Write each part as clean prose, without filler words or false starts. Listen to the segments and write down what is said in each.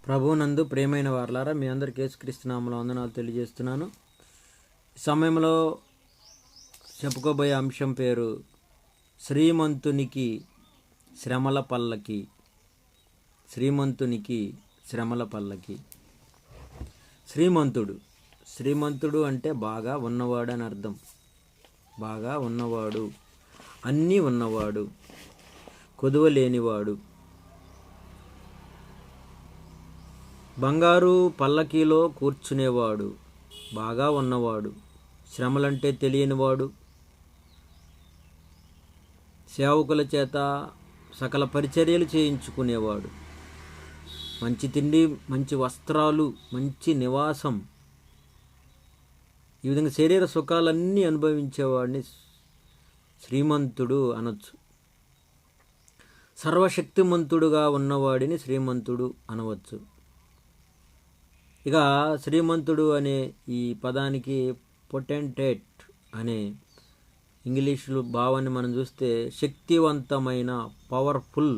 ప్రభువునందు ప్రియమైన వారలారా, మీ అందరికీ యేసుక్రీస్తు నామములో వందనాలు తెలియజేస్తున్నాను. ఈ సమయంలో చెప్పుకోబోయే అంశం పేరు శ్రీమంతునికి శ్రమల పల్లకి. శ్రీమంతునికి శ్రమల పల్లకి. శ్రీమంతుడు అంటే బాగా ఉన్నవాడు అని అర్థం. బాగా ఉన్నవాడు, అన్నీ ఉన్నవాడు, కొదువ లేనివాడు. బంగారు పల్లకీలో కూర్చునేవాడు, బాగా ఉన్నవాడు, శ్రమలంటే తెలియనివాడు, సేవకుల చేత సకల పరిచర్యలు చేయించుకునేవాడు, మంచి తిండి, మంచి వస్త్రాలు, మంచి నివాసం, ఈ విధంగా శరీర సుఖాలన్నీ అనుభవించేవాడిని శ్రీమంతుడు అనొచ్చు. సర్వశక్తిమంతుడుగా ఉన్నవాడిని శ్రీమంతుడు అనవచ్చు. ఇక శ్రీమంతుడు అనే ఈ పదానికి పొటెంటేట్ అనే ఇంగ్లీషులో భావాన్ని మనం చూస్తే శక్తివంతమైన, పవర్ఫుల్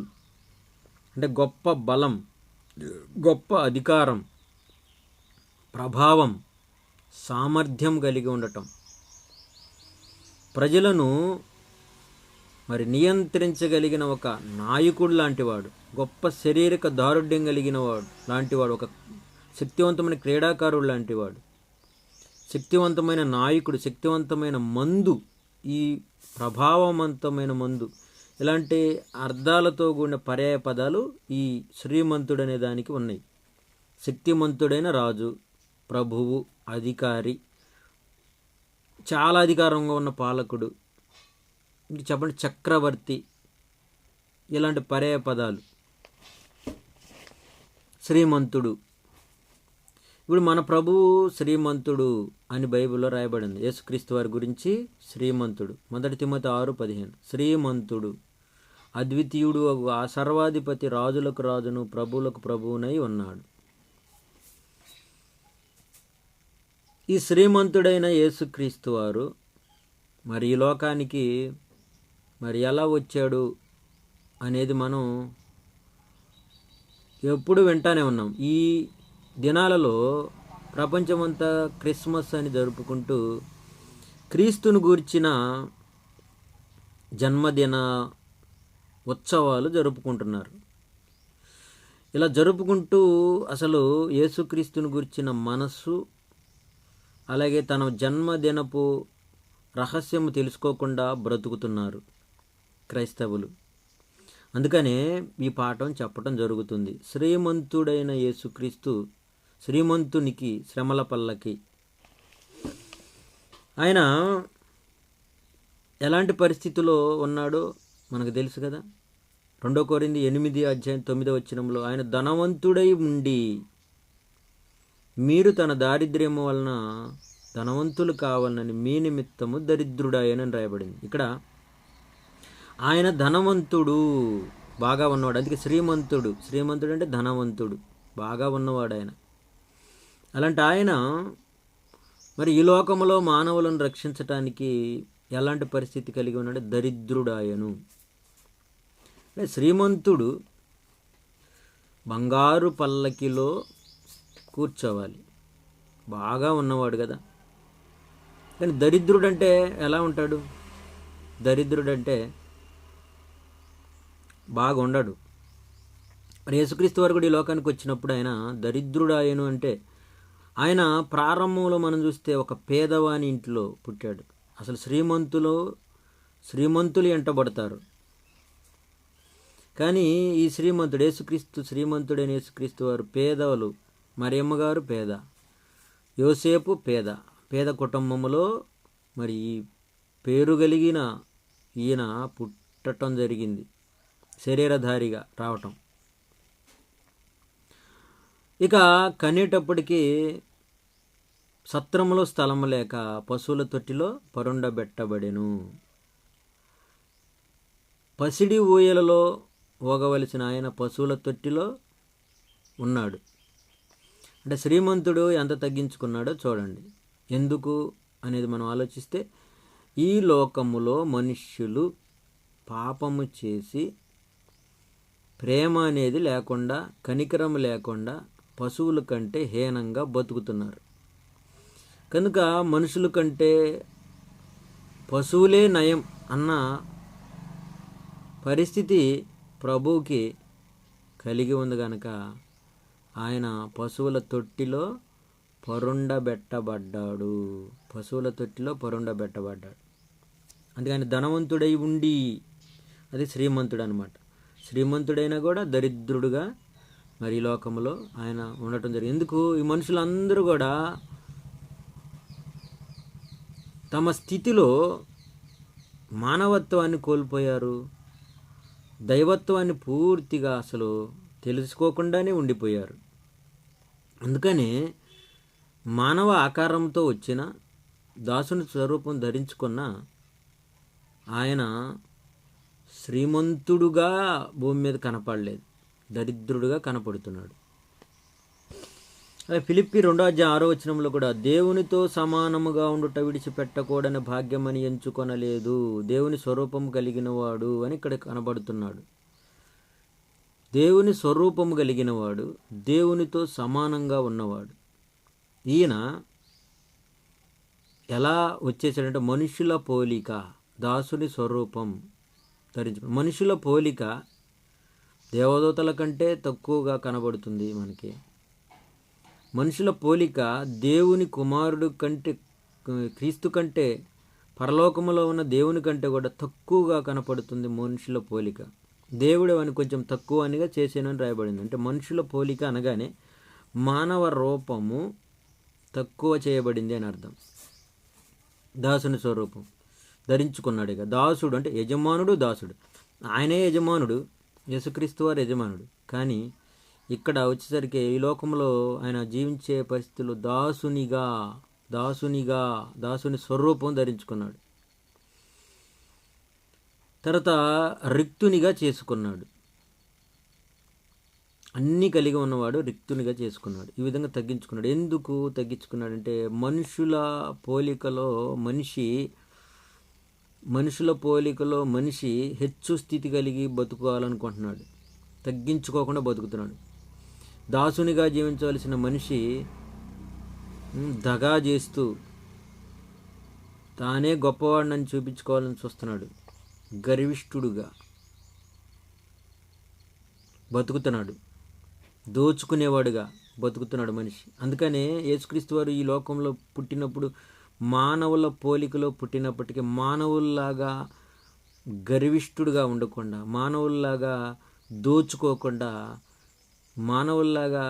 అంటే గొప్ప బలం, గొప్ప అధికారం, ప్రభావం, సామర్థ్యం కలిగి ఉండటం, ప్రజలను నియంత్రించగలిగిన ఒక నాయకుడు లాంటివాడు, గొప్ప శారీరక దారుఢ్యం కలిగిన వాడు లాంటివాడు, ఒక శక్తివంతమైన క్రీడాకారుడు లాంటివాడు, శక్తివంతమైన నాయకుడు, శక్తివంతమైన మందు, ఈ ప్రభావవంతమైన మందు, ఇలాంటి అర్థాలతో కూడిన పర్యాయ పదాలు ఈ శ్రీమంతుడు అనే దానికి ఉన్నాయి. శక్తిమంతుడైన రాజు, ప్రభువు, అధికారి, చాలా అధికారంగా ఉన్న పాలకుడు, ఇంక చెప్పండి చక్రవర్తి, ఇలాంటి పర్యాయ పదాలు శ్రీమంతుడు. ఇప్పుడు మన ప్రభువు శ్రీమంతుడు అని బైబిల్లో రాయబడింది. యేసుక్రీస్తు వారి గురించి శ్రీమంతుడు. 1 తిమోతి 6:15 శ్రీమంతుడు, అద్వితీయుడు, ఆ సర్వాధిపతి, రాజులకు రాజును, ప్రభువులకు ప్రభువునై ఉన్నాడు. ఈ శ్రీమంతుడైన యేసుక్రీస్తు వారు ఈ లోకానికి ఎలా వచ్చాడు అనేది మనం ఎప్పుడు వింటానే ఉన్నాం. ఈ దినాలలో ప్రపంచమంతా క్రిస్మస్ అని జరుపుకుంటూ క్రీస్తును గూర్చిన జన్మదిన ఉత్సవాలు జరుపుకుంటున్నారు. ఇలా జరుపుకుంటూ అసలు యేసుక్రీస్తును గూర్చిన మనస్సు, అలాగే తన జన్మదినపు రహస్యము తెలుసుకోకుండా బ్రతుకుతున్నారు క్రైస్తవులు. అందుకనే ఈ పాఠం చెప్పడం జరుగుతుంది. శ్రీమంతుడైన యేసుక్రీస్తు శ్రీమంతునికి శ్రమల పల్లకి. ఆయన ఎలాంటి పరిస్థితిలో ఉన్నాడో మనకు తెలుసు కదా. 2 కొరింథీ 8:9 ఆయన ధనవంతుడై ఉండి మీరు తన దారిద్ర్యము వలన ధనవంతులు కావాలని మీ నిమిత్తము దరిద్రుడాయనని రాయబడింది. ఇక్కడ ఆయన ధనవంతుడు, బాగా ఉన్నవాడు, అందుకే శ్రీమంతుడు. శ్రీమంతుడు అంటే ధనవంతుడు, బాగా ఉన్నవాడు ఆయన. అలాంటి ఆయన ఈ లోకంలో మానవులను రక్షించటానికి ఎలాంటి పరిస్థితి కలిగి ఉన్నాడు? దరిద్రుడాయను. శ్రీమంతుడు బంగారు పల్లకిలో కూర్చోవాలి, బాగా ఉన్నవాడు కదా. కానీ దరిద్రుడంటే ఎలా ఉంటాడు? దరిద్రుడంటే బాగా ఉండడు. యేసుక్రీస్తు వారు కూడా ఈ లోకానికి వచ్చినప్పుడు ఆయన దరిద్రుడాయను అంటే ఆయన ప్రారంభంలో మనం చూస్తే ఒక పేదవాని ఇంట్లో పుట్టాడు. అసలు శ్రీమంతులు ఎంటబడతారు. కానీ ఈ శ్రీమంతుడైన యేసుక్రీస్తు వారు పేదలు. మరియమ్మ గారు పేద, యోసేపు పేద కుటుంబంలో ఈ పేరు కలిగిన ఈయన పుట్టడం జరిగింది, శరీరధారిగా రావటం. ఇక కనేటప్పటికీ సత్రములో స్థలము లేక పశువుల తొట్టిలో పరుండబెట్టబడెను. పసిడి ఊయలలో ఊగవలసిన ఆయన పశువుల తొట్టిలో ఉన్నాడు. అంటే శ్రీమంతుడు ఎంత తగ్గించుకున్నాడో చూడండి. ఎందుకు అనేది మనం ఆలోచిస్తే, ఈ లోకములో మనుష్యులు పాపము చేసి ప్రేమ అనేది లేకుండా, కనికరం లేకుండా పశువుల కంటే హీనంగా బతుకుతున్నారు. కనుక మనుషుల కంటే పశువులే నయం అన్న పరిస్థితి ప్రభువుకి కలిగి ఉంది కనుక ఆయన పశువుల తొట్టిలో పరుండబెట్టబడ్డాడు. పశువుల తొట్టిలో పరుండబెట్టబడ్డాడు. అందుకని ధనవంతుడై ఉండి, అది శ్రీమంతుడు అనమాట. శ్రీమంతుడైనా కూడా దరిద్రుడుగా మరి ఈ లోకంలో ఆయన ఉండటం జరిగింది. ఎందుకు? ఈ మనుషులందరూ కూడా తమ స్థితిలో మానవత్వాన్ని కోల్పోయారు. దైవత్వాన్ని పూర్తిగా అసలు తెలుసుకోకుండానే ఉండిపోయారు. అందుకనే మానవ ఆకారంతో వచ్చిన దాసుని స్వరూపం ధరించుకున్న ఆయన శ్రీమంతుడుగా భూమి మీద కనపడలేదు, దరిద్రుడుగా కనపడుతున్నాడు. అదే ఫిలిప్పీ 2:6 కూడా దేవునితో సమానముగా ఉండుట విడిచిపెట్టకూడని భాగ్యమని ఎంచుకొనలేదు, దేవుని స్వరూపం కలిగిన వాడు అని ఇక్కడ కనబడుతున్నాడు. దేవుని స్వరూపము కలిగిన వాడు, దేవునితో సమానంగా ఉన్నవాడు. ఈయన ఎలా వచ్చేసాడంటే మనుషుల పోలిక, దాసుని స్వరూపం ధరించు. మనుషుల పోలిక దేవదూతల కంటే తక్కువగా కనబడుతుంది మనకి. మనుషుల పోలిక దేవుని కుమారుడు కంటే, క్రీస్తు కంటే, పరలోకములో ఉన్న దేవుని కంటే కూడా తక్కువగా కనపడుతుంది మనుషుల పోలిక. దేవుడు అని కొంచెం తక్కువ అనిగా చేసేనని రాయబడింది. అంటే మనుషుల పోలిక అనగానే మానవ రూపము తక్కువ చేయబడింది అని అర్థం. దాసుని స్వరూపం ధరించుకున్నాడు. ఇక దాసుడు అంటే యజమానుడు, దాసుడు. ఆయనే యజమానుడు, యేసుక్రీస్తు వారు యజమానుడు. కానీ ఇక్కడ వచ్చేసరికి ఈ లోకంలో ఆయన జీవించే పరిస్థితుల్లో దాసుని స్వరూపం ధరించుకున్నాడు. తర్వాత రిక్తునిగా చేసుకున్నాడు. అన్నీ కలిగి ఉన్నవాడు రిక్తునిగా చేసుకున్నాడు. ఈ విధంగా తగ్గించుకున్నాడు. ఎందుకు తగ్గించుకున్నాడంటే మనుషుల పోలికలో మనిషి హెచ్చు స్థితి కలిగి బతుకోవాలనుకుంటున్నాడు, తగ్గించుకోకుండా బతుకుతున్నాడు. దాసునిగా జీవించవలసిన మనిషి దగా చేస్తూ తానే గొప్పవాడిని చూపించుకోవాలని చూస్తున్నాడు. గర్విష్ఠుడుగా బతుకుతున్నాడు, దోచుకునేవాడుగా బతుకుతున్నాడు మనిషి. అందుకనే యేసుక్రీస్తు వారు ఈ లోకంలో పుట్టినప్పుడు మానవుల పోలికలో పుట్టినప్పటికీ మానవుల్లాగా గర్విష్ఠుడుగా ఉండకుండా, మానవుల్లాగా దోచుకోకుండా, మానవుల్లాగా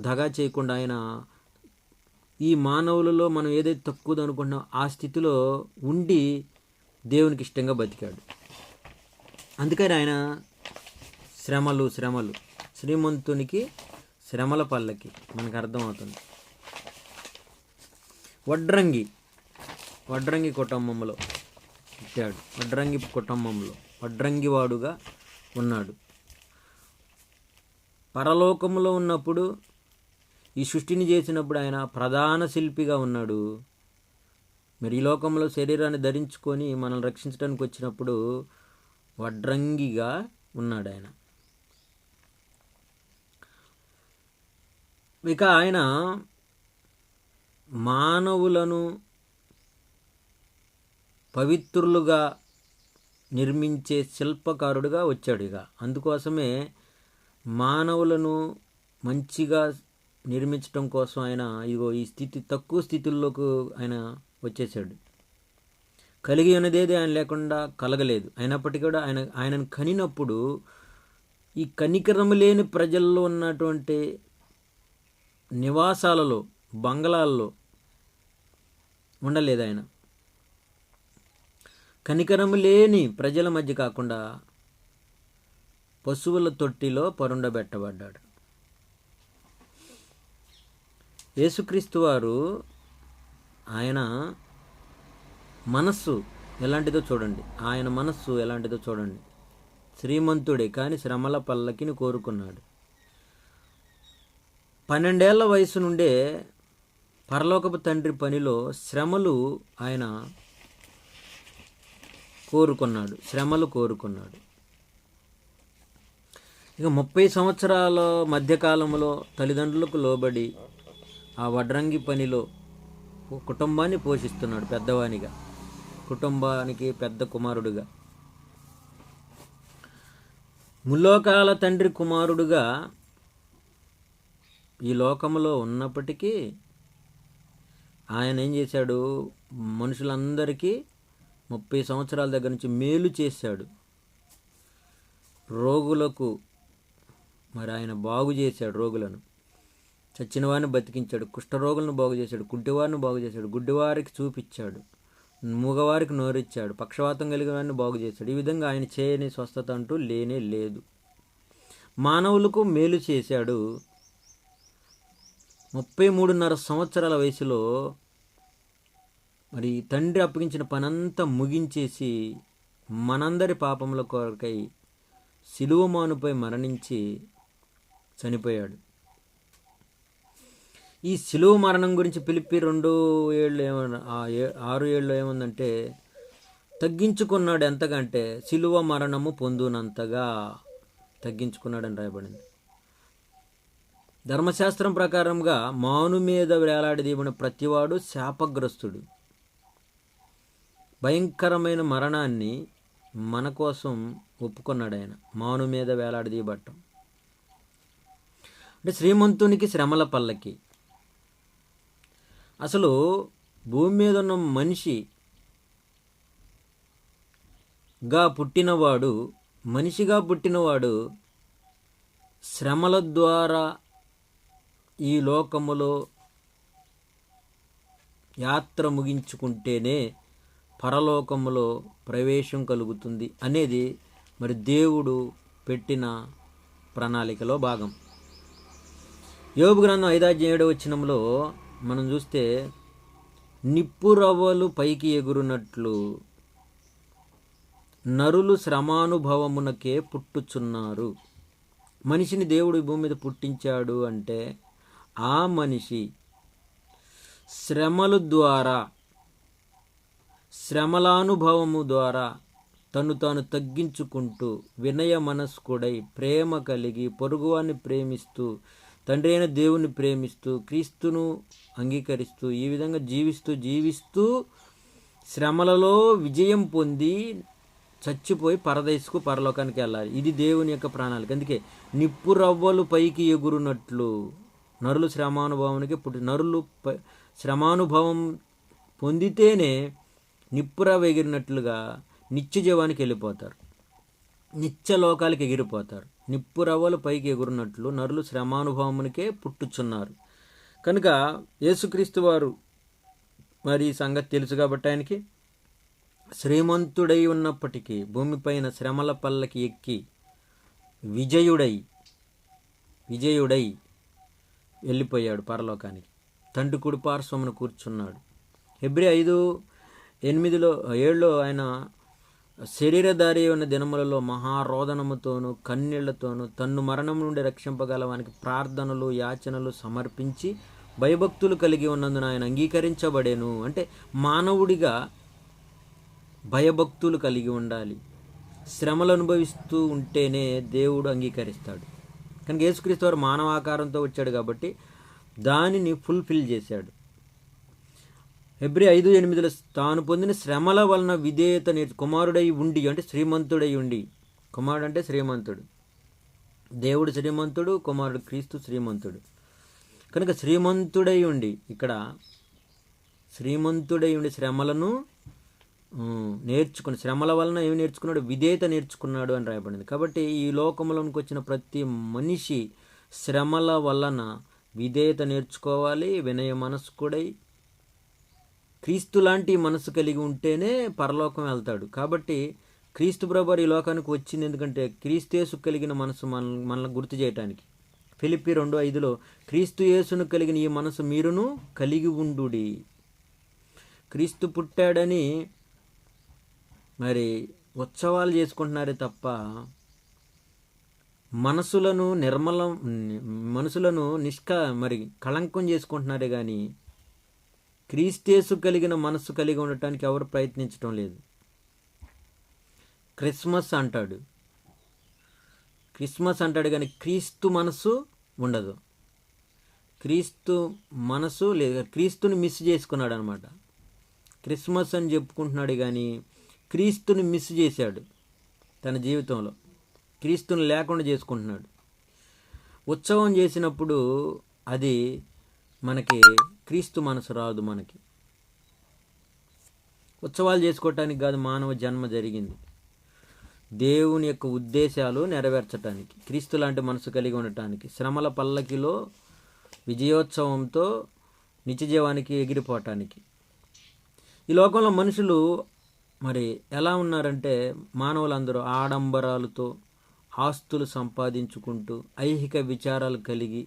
దగా చేయకుండా ఆయన ఈ మానవులలో మనం ఏదైతే తక్కువది అనుకుంటున్నాం ఆ స్థితిలో ఉండి దేవునికి ఇష్టంగా బతికాడు. అందుకని ఆయన శ్రమలు శ్రీమంతునికి శ్రమల పల్లకి మనకు అర్థమవుతుంది. వడ్రంగి కుటుంబంలో పుట్టాడు. వడ్రంగి కుటుంబంలో వడ్రంగివాడుగా ఉన్నాడు. పరలోకంలో ఉన్నప్పుడు, ఈ సృష్టిని చేసినప్పుడు ఆయన ప్రధాన శిల్పిగా ఉన్నాడు. మరి ఈ లోకంలో శరీరాన్ని ధరించుకొని మనల్ని రక్షించడానికి వచ్చినప్పుడు వడ్రంగిగా ఉన్నాడు ఆయన. ఇక ఆయన మానవులను పవిత్రులుగా నిర్మించే శిల్పకారుడుగా వచ్చాడు. ఇక అందుకోసమే మానవులను మంచిగా నిర్మించడం కోసం ఆయన ఈ తక్కువ స్థితుల్లోకి ఆయన వచ్చేసాడు. కలిగి ఉన్నదేది ఆయన లేకుండా కలగలేదు. అయినప్పటికీ కూడా ఆయనను కనినప్పుడు ఈ కనికరము లేని ప్రజల్లో ఉన్నటువంటి నివాసాలలో, బంగళాల్లో ఉండలేదు. ఆయన కనికరము లేని ప్రజల మధ్య కాకుండా పశువుల తొట్టిలో పరుండబెట్టబడ్డాడు. యేసుక్రీస్తు వారు ఆయన మనస్సు ఎలాంటిదో చూడండి. ఆయన మనస్సు ఎలాంటిదో చూడండి. శ్రీమంతుడే కానీ శ్రమల పల్లకిని కోరుకున్నాడు. 12 ఏళ్ల వయసు నుండే పరలోకపు తండ్రి పనిలో శ్రమలు ఆయన కోరుకున్నాడు. ఇక 30 సంవత్సరాల మధ్యకాలంలో తల్లిదండ్రులకు లోబడి ఆ వడ్రంగి పనిలో కుటుంబాన్ని పోషిస్తున్నాడు పెద్దవానిగా, కుటుంబానికి పెద్ద కుమారుడుగా. ముల్లోకాల తండ్రి కుమారుడుగా ఈ లోకంలో ఉన్నప్పటికీ ఆయన ఏం చేశాడు? మనుషులందరికీ 30 సంవత్సరాల దగ్గర నుంచి మేలు చేశాడు. రోగులకు మరి ఆయన బాగు చేశాడు, రోగులను చచ్చిన వారిని బతికించాడు, కుష్ఠరోగులను బాగు చేశాడు, కుంటివారిని బాగు చేశాడు, గుడ్డివారికి చూపించాడు, మూగవారికి నోరిచ్చాడు, పక్షవాతం కలిగిన వారిని బాగు చేశాడు. ఈ విధంగా ఆయన చేయని స్వస్థత అంటూ లేనే లేదు. మానవులకు మేలు చేశాడు. 33.5 సంవత్సరాల వయసులో మరి తండ్రి అప్పగించిన పనంతా ముగించేసి మనందరి పాపముల కొరకై సిలువ మానుపై మరణించి చనిపోయాడు. ఈ సిలువ మరణం గురించి ఫిలిప్పీ 2:6 ఏముందంటే, తగ్గించుకున్నాడు ఎంతకంటే సిలువ మరణము పొందునంతగా తగ్గించుకున్నాడని రాయబడింది. ధర్మశాస్త్రం ప్రకారంగా మాను మీద వేలాడదీయబడిన ప్రతివాడు శాపగ్రస్తుడు. భయంకరమైన మరణాన్ని మన కోసం ఒప్పుకున్నాడు ఆయన, మాను మీద వేలాడదీయబడటం. అంటే శ్రీమంతునికి శ్రమల పల్లకి. అసలు భూమి మీద ఉన్న మనిషిగా పుట్టినవాడు శ్రమల ద్వారా ఈ లోకములో యాత్ర ముగించుకుంటేనే పరలోకములో ప్రవేశం కలుగుతుంది అనేది మరి దేవుడు పెట్టిన ప్రణాళికలో భాగం. యోబు గ్రంథం 5:7 మనం చూస్తే, నిప్పురవ్వలు పైకి ఎగురునట్లు నరులు శ్రమానుభవమునకే పుట్టుచున్నారు. మనిషిని దేవుడు భూమి మీద పుట్టించాడు అంటే ఆ మనిషి శ్రమలానుభవము ద్వారా తను తాను తగ్గించుకుంటూ వినయ మనస్కుడై ప్రేమ కలిగి పొరుగువాన్ని ప్రేమిస్తూ తండ్రి అయిన దేవుని ప్రేమిస్తూ క్రీస్తును అంగీకరిస్తూ ఈ విధంగా జీవిస్తూ శ్రమలలో విజయం పొంది చచ్చిపోయి పరలోకానికి వెళ్ళాలి. ఇది దేవుని యొక్క ప్రణాళిక. అందుకే నిప్పురవ్వలు పైకి ఎగురునట్లు నరులు నరులు శ్రమానుభవం పొందితేనే నిప్పురవ్వ ఎగిరినట్లుగా నిత్య జీవానికి వెళ్ళిపోతారు, నిత్య లోకాలకి ఎగిరిపోతారు. నిప్పురవ్వలు పైకి ఎగురునట్లు నరులు శ్రమానుభవమునికే పుట్టుచున్నారు. కనుక యేసుక్రీస్తు వారు మరి ఈ సంగతి తెలుసు కాబట్టి ఆయనకి శ్రీమంతుడై ఉన్నప్పటికీ భూమిపైన శ్రమల పల్లకి ఎక్కి విజయుడై వెళ్ళిపోయాడు పరలోకానికి. తండ్రి కుడి పార్శ్వమున కూర్చున్నాడు. హెబ్రీ 5:8-7 ఆయన శరీరధారి ఉన్న దినములలో మహారోదనముతోనూ కన్నీళ్లతోనూ తన్ను మరణం నుండి రక్షింపగలవానికి ప్రార్థనలు యాచనలు సమర్పించి భయభక్తులు కలిగి ఉన్నందున ఆయన అంగీకరించబడేను. అంటే మానవుడిగా భయభక్తులు కలిగి ఉండాలి. శ్రమలు అనుభవిస్తూ ఉంటేనే దేవుడు అంగీకరిస్తాడు. కనుక యేసుక్రీస్తు వారు మానవాకారంతో వచ్చాడు కాబట్టి దానిని ఫుల్ఫిల్ చేశాడు. హెబ్రీ 5:8 తాను పొందిన శ్రమల వలన విధేయత కుమారుడై ఉండి, అంటే శ్రీమంతుడై ఉండి, కుమారుడు అంటే శ్రీమంతుడు, దేవుడు శ్రీమంతుడు, కుమారుడు క్రీస్తు శ్రీమంతుడు. కనుక శ్రీమంతుడై ఉండి శ్రమలను నేర్చుకుని, శ్రమల వలన ఏమి నేర్చుకున్నాడు? విధేయత నేర్చుకున్నాడు అని రాయబడింది. కాబట్టి ఈ లోకంలోనికి వచ్చిన ప్రతి మనిషి శ్రమల వలన విధేయత నేర్చుకోవాలి. వినయ మనస్కుడై క్రీస్తు లాంటి మనసు కలిగి ఉంటేనే పరలోకం వెళ్తాడు. కాబట్టి క్రీస్తు ప్రభువారు ఈ లోకానికి వచ్చింది ఎందుకంటే క్రీస్తు యేసు కలిగిన మనసు మనల్ని గుర్తు చేయటానికి. ఫిలిప్పీ 2:5 క్రీస్తు యేసును కలిగిన ఈ మనసు మీరును కలిగి ఉండుడి. క్రీస్తు పుట్టాడని మరి ఉత్సవాలు చేసుకుంటున్నారే తప్ప మనసులను కళంకం చేసుకుంటున్నారే కానీ క్రీస్తు కలిగిన మనస్సు కలిగి ఉండటానికి ఎవరు ప్రయత్నించడం లేదు. క్రిస్మస్ అంటాడు, క్రిస్మస్ అంటాడు కానీ క్రీస్తు మనసు ఉండదు. క్రీస్తు మనసు లేదా క్రీస్తుని మిస్ చేసుకున్నాడు అనమాట. క్రిస్మస్ అని చెప్పుకుంటున్నాడు కానీ క్రీస్తుని మిస్ చేశాడు తన జీవితంలో. క్రీస్తుని లేకుండా చేసుకుంటున్నాడు. ఉత్సవం చేసినప్పుడు అది మనకి క్రీస్తు మనసు రాదు. మనకి ఉత్సవాలు చేసుకోవటానికి కాదు మానవ జన్మ జరిగింది, దేవుని యొక్క ఉద్దేశాలు నెరవేర్చటానికి, క్రీస్తు లాంటి మనసు కలిగి ఉండటానికి, శ్రమల పల్లకిలో విజయోత్సవంతో నిత్యజీవానికి ఎగిరిపోవటానికి. ఈ లోకంలో మనుషులు మరి ఎలా ఉన్నారంటే, మానవులందరూ ఆడంబరాలతో ఆస్తులు సంపాదించుకుంటూ ఐహిక విచారాలు కలిగి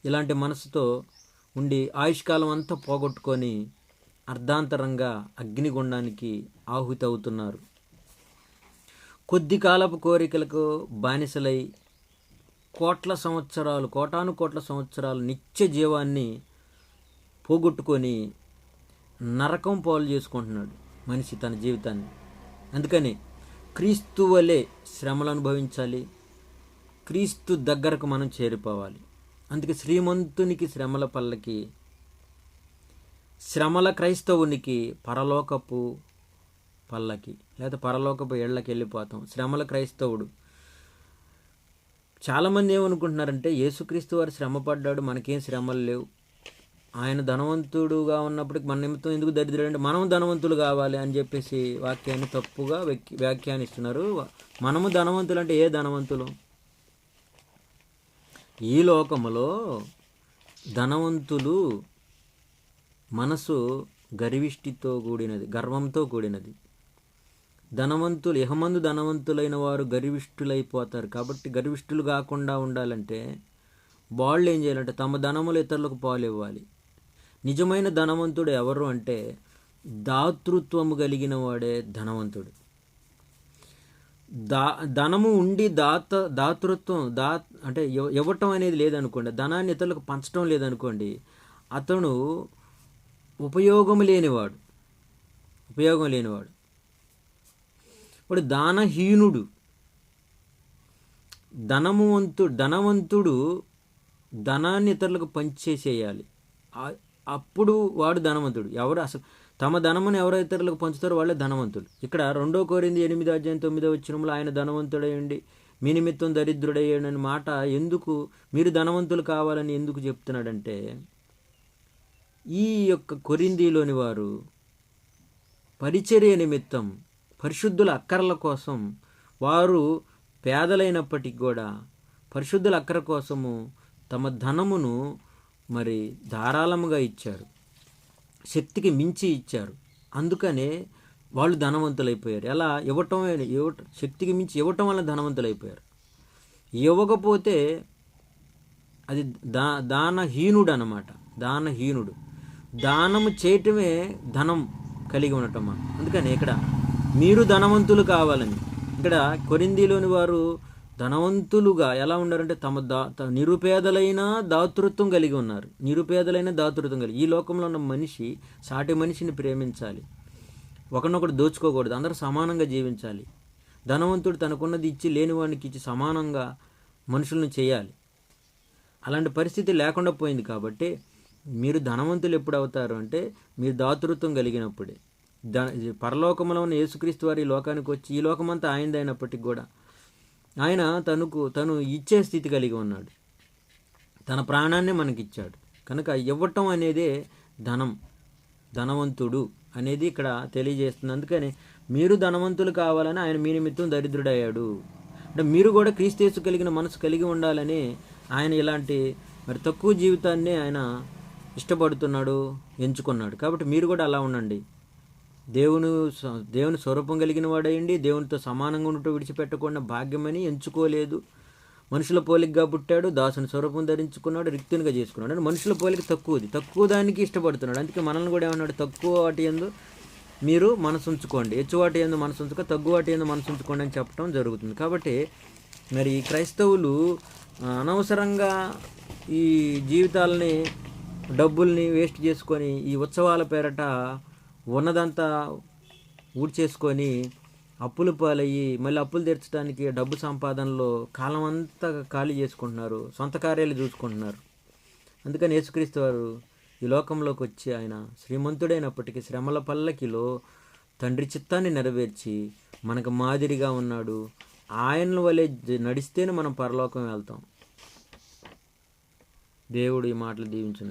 ఇలాంటి మనసుతో ఉండి ఆయుష్కాలం అంతా పోగొట్టుకొని అర్ధాంతరంగా అగ్నిగుండానికి ఆహుతి అవుతున్నారు. కొద్ది కాలపు కోరికలకు బానిసలై కోటాను కోట్ల సంవత్సరాలు నిత్య జీవాన్ని పోగొట్టుకొని నరకం పాలు చేసుకుంటున్నాడు మనిషి తన జీవితాన్ని. అందుకని క్రీస్తు వలె శ్రమలు అనుభవించాలి, క్రీస్తు దగ్గరకు మనం చేరిపోవాలి. అందుకే శ్రీమంతునికి శ్రమల పల్లకి, శ్రమల క్రైస్తవునికి పరలోకపు పల్లకి లేదా పరలోకపు ఏళ్ళకి వెళ్ళిపోతాం. శ్రమల క్రైస్తవుడు. చాలామంది ఏమనుకుంటున్నారంటే యేసుక్రీస్తు వారు శ్రమ పడ్డాడు, మనకేం శ్రమలు లేవు, ఆయన ధనవంతుడుగా ఉన్నప్పటికి మన నిమిత్తం ఎందుకు దరిద్రుడు అంటే మనం ధనవంతులు కావాలి అని చెప్పేసి వాక్యాన్ని తప్పుగా వ్యాఖ్యానిస్తున్నారు. మనము ధనవంతులు అంటే ఏ ధనవంతులు? ఈ లోకములో ధనవంతులు మనసు గర్విష్టితో కూడినది, గర్వంతో కూడినది. ధనవంతులు యహమందు ధనవంతులైన వారు గర్విష్ఠులైపోతారు. కాబట్టి గర్విష్ఠులు కాకుండా ఉండాలంటే వాళ్ళు ఏం చేయాలంటే తమ ధనములు ఇతరులకు పాలు ఇవ్వాలి. నిజమైన ధనవంతుడు ఎవరు అంటే దాతృత్వము కలిగిన వాడే ధనవంతుడు. ధనము ఉండి దాతృత్వం అంటే ఇవ్వటం అనేది లేదనుకోండి, ధనాన్ని ఇతరులకు పంచడం లేదనుకోండి, అతను ఉపయోగం లేనివాడు. వాడు దానహీనుడు. ధనవంతుడు ధనాన్ని ఇతరులకు పంచేసేయాలి, అప్పుడు వాడు ధనవంతుడు. ఎవరు అసలు తమ ధనమును ఎవరు ఇతరులకు పంచుతారో వాళ్ళే ధనవంతులు. ఇక్కడ 2 కొరింథీ 8:9 ఆయన ధనవంతుడయ్యండి మీ నిమిత్తం దరిద్రుడయ్యాడు అనే మాట ఎందుకు, మీరు ధనవంతులు కావాలని ఎందుకు చెప్తున్నాడంటే, ఈ యొక్క కొరింథీలోని వారు పరిచర్య నిమిత్తం పరిశుద్ధుల అక్కరల కోసం, వారు పేదలైనప్పటికీ కూడా పరిశుద్ధుల అక్కర కోసము తమ ధనమును మరి ధారాళముగా ఇచ్చారు, శక్తికి మించి ఇచ్చారు. అందుకనే వాళ్ళు ధనవంతులైపోయారు. ఎలా? శక్తికి మించి ఇవ్వటం వల్ల ధనవంతులైపోయారు. ఇవ్వకపోతే అది దానహీనుడు అన్నమాట. దానహీనుడు. దానము చేయటమే ధనం కలిగి ఉండటం. అందుకని ఇక్కడ మీరు ధనవంతులు కావాలని, ఇక్కడ కొరింథీలోని వారు ధనవంతులుగా ఎలా ఉన్నారంటే తమ నిరుపేదలైన దాతృత్వం కలిగి ఉన్నారు. ఈ లోకంలో ఉన్న మనిషి సాటి మనిషిని ప్రేమించాలి, ఒకరినొకడు దోచుకోకూడదు, అందరూ సమానంగా జీవించాలి. ధనవంతుడు తనకున్నది ఇచ్చి లేనివాడికి ఇచ్చి సమానంగా మనుషులను చేయాలి. అలాంటి పరిస్థితి లేకుండా పోయింది. కాబట్టి మీరు ధనవంతులు ఎప్పుడు అవుతారు అంటే మీరు దాతృత్వం కలిగినప్పుడే. పరలోకంలో ఉన్న యేసుక్రీస్తు వారి ఈ లోకానికి వచ్చి, ఈ లోకమంతా ఆయనదైనప్పటికీ కూడా ఆయన తను ఇచ్చే స్థితి కలిగి ఉన్నాడు. తన ప్రాణాన్ని మనకిచ్చాడు. కనుక ఇవ్వటం అనేదే ధనవంతుడు అనేది ఇక్కడ తెలియజేస్తుంది. అందుకని మీరు ధనవంతులు కావాలని ఆయన మీ నిమిత్తం దరిద్రుడయ్యాడు అంటే మీరు కూడా క్రీస్తు యేసు కలిగిన మనసు కలిగి ఉండాలని ఆయన ఇలాంటి మరి తక్కువ జీవితాన్ని ఆయన ఇష్టపడుతున్నాడు, ఎంచుకున్నాడు. కాబట్టి మీరు కూడా అలా ఉండండి. దేవుని స్వరూపం కలిగిన వాడయండి. దేవునితో సమానంగా ఉండటం విడిచిపెట్టకుండా భాగ్యమని ఎంచుకోలేదు. మనుషుల పోలికగా పుట్టాడు, దాసుని స్వరూపం ధరించుకున్నాడు, రిక్తునిగా చేసుకున్నాడు. అంటే మనుషుల పోలిక తక్కువ దానికి ఇష్టపడుతున్నాడు. అందుకే మనల్ని కూడా ఏమన్నాడు, తక్కువ వాటి యందు మీరు మనసు ఉంచుకోండి, హెచ్చువాటి యందు మనసు ఉంచుకో, తగ్గువాటి యందు మనసు ఉంచుకోండి అని చెప్పడం జరుగుతుంది. కాబట్టి మరి క్రైస్తవులు అనవసరంగా ఈ జీవితాలని, డబ్బుల్ని వేస్ట్ చేసుకొని ఈ ఉత్సవాల పేరట ఉన్నదంతా ఊడ్చేసుకొని అప్పులు పాలయ్యి మళ్ళీ అప్పులు తీర్చడానికి డబ్బు సంపాదనలో కాలం అంతా ఖాళీ చేసుకుంటున్నారు, సొంత కార్యాలు చూసుకుంటున్నారు. అందుకని యేసుక్రీస్తు వారు ఈ లోకంలోకి వచ్చి ఆయన శ్రీమంతుడైనప్పటికీ శ్రమల పల్లకిలో తండ్రి చిత్తాన్ని నెరవేర్చి మనకు మాదిరిగా ఉన్నాడు. ఆయన వలె నడిస్తేనే మనం పరలోకం వెళ్తాం. దేవుడు ఈ మాటలు దీవించునుగా.